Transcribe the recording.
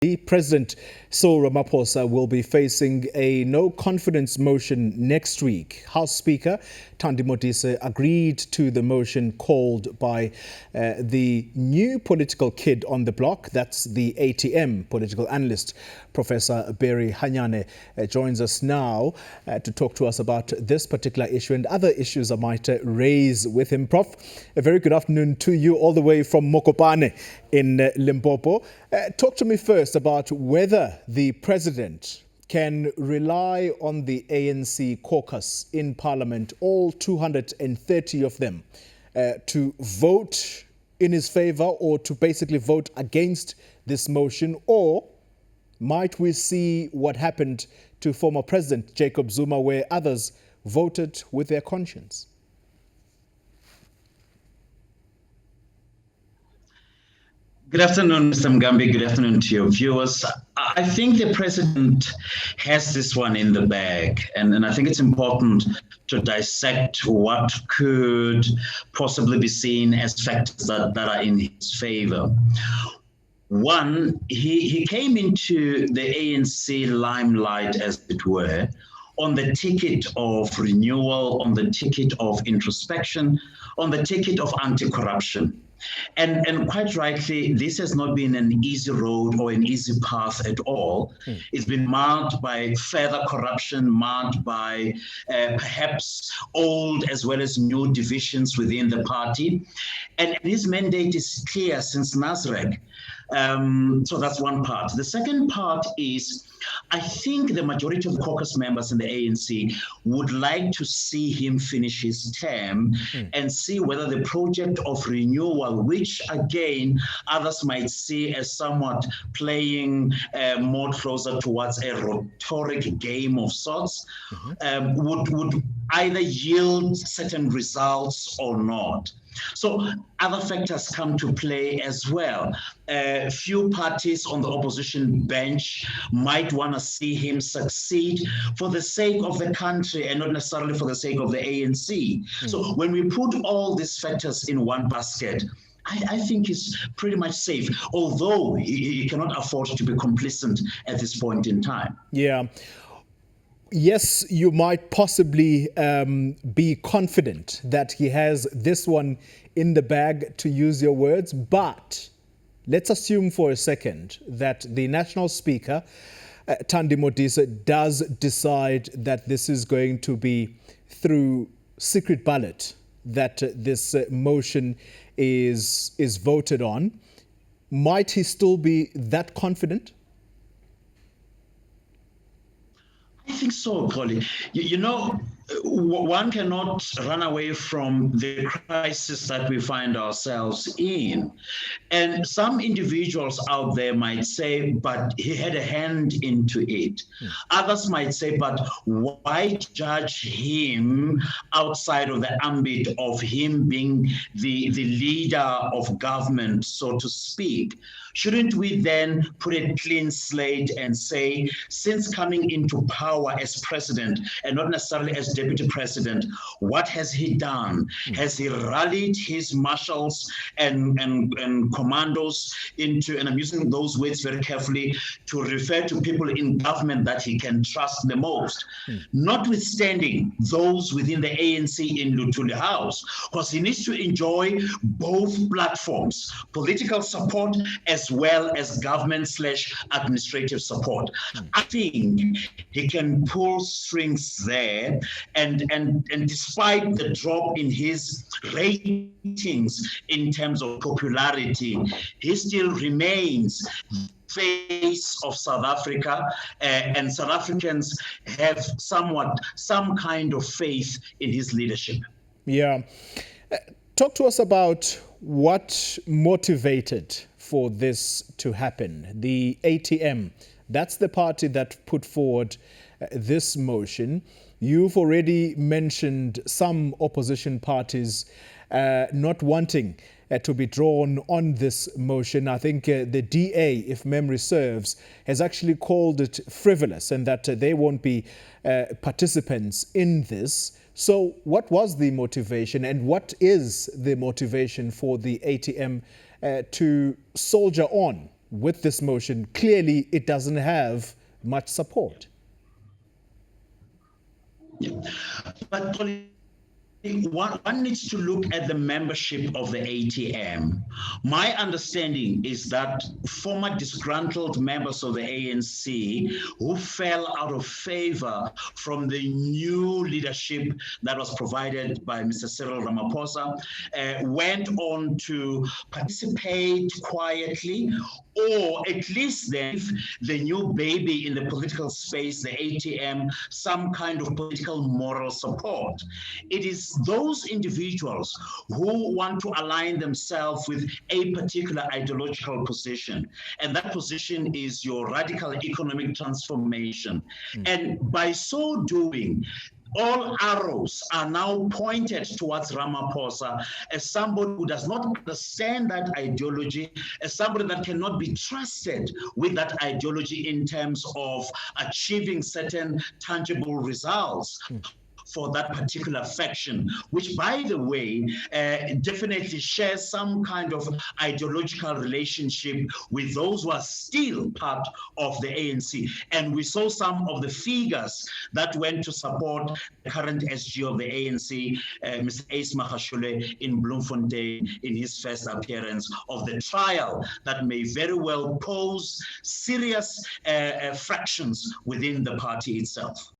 The President Cyril Ramaphosa will be facing a no-confidence motion next week. House Speaker Thandi Modise agreed to the motion called by the new political kid on the block. That's the ATM, Political Analyst, Professor Hanyane, joins us now to talk to us about this particular issue and other issues I might raise with him. Prof, a very good afternoon to you all the way from Mokopane in Limpopo. Talk to me first about whether the president can rely on the ANC caucus in Parliament, all 230 of them, to vote in his favor or to basically vote against this motion, or might we see what happened to former President Jacob Zuma, where others voted with their conscience? Good afternoon, Mr. Mngambi. Good afternoon to your viewers. I think the president has this one in the bag, and I think it's important to dissect what could possibly be seen as factors that are in his favor. One, he came into the ANC limelight, as it were, on the ticket of renewal, on the ticket of introspection, on the ticket of anti-corruption. And quite rightly, this has not been an easy road or an easy path at all. It's been marked by further corruption, marked by perhaps old as well as new divisions within the party. And his mandate is clear since Nasrec. So that's one part. The second part is, I think the majority of the caucus members in the ANC would like to see him finish his term and see whether the project of renewal, which again others might see as somewhat playing more closer towards a rhetoric game of sorts, would either yield certain results or not. So other factors come to play as well. Few parties on the opposition bench might want to see him succeed for the sake of the country and not necessarily for the sake of the ANC. So when we put all these factors in one basket, I think he's pretty much safe, although he cannot afford to be complacent at this point in time. Yeah. Yes, you might possibly be confident that he has this one in the bag, to use your words, but let's assume for a second that the national speaker, Thandi Modise, does decide that this is going to be through secret ballot, that this motion is voted on. Might he still be that confident? I think so, Xoli. You know, one cannot run away from the crisis that we find ourselves in. And some individuals out there might say, but he had a hand into it. Others might say, but why judge him outside of the ambit of him being the leader of government, so to speak? Shouldn't we then put a clean slate and say, since coming into power as president and not necessarily as deputy president, what has he done? Has he rallied his marshals and commandos into, and I'm using those words very carefully, to refer to people in government that he can trust the most, notwithstanding those within the ANC in Luthuli House, because he needs to enjoy both platforms, political support as well as government/administrative support. I think he can pull strings there, and despite the drop in his ratings in terms of popularity, he still remains face of South Africa, and South Africans have some kind of faith in his leadership. Yeah. Talk to us about what motivated for this to happen. The ATM, that's the party that put forward this motion. You've already mentioned some opposition parties not wanting to be drawn on this motion. I think the DA, if memory serves, has actually called it frivolous and that they won't be participants in this. So what was the motivation, and what is the motivation for the ATM to soldier on with this motion, clearly it doesn't have much support. Yeah. But one needs to look at the membership of the ATM. My understanding is that former disgruntled members of the ANC who fell out of favor from the new leadership that was provided by Mr. Cyril Ramaphosa went on to participate quietly, or at least then give the new baby in the political space, the ATM, some kind of political moral support. It is those individuals who want to align themselves with a particular ideological position. And that position is your radical economic transformation. And by so doing, all arrows are now pointed towards Ramaphosa as somebody who does not understand that ideology, as somebody that cannot be trusted with that ideology in terms of achieving certain tangible results for that particular faction, which, by the way, definitely shares some kind of ideological relationship with those who are still part of the ANC. And we saw some of the figures that went to support the current SG of the ANC, Mr. Ace Magashule in Bloemfontein, in his first appearance of the trial that may very well pose serious fractions within the party itself.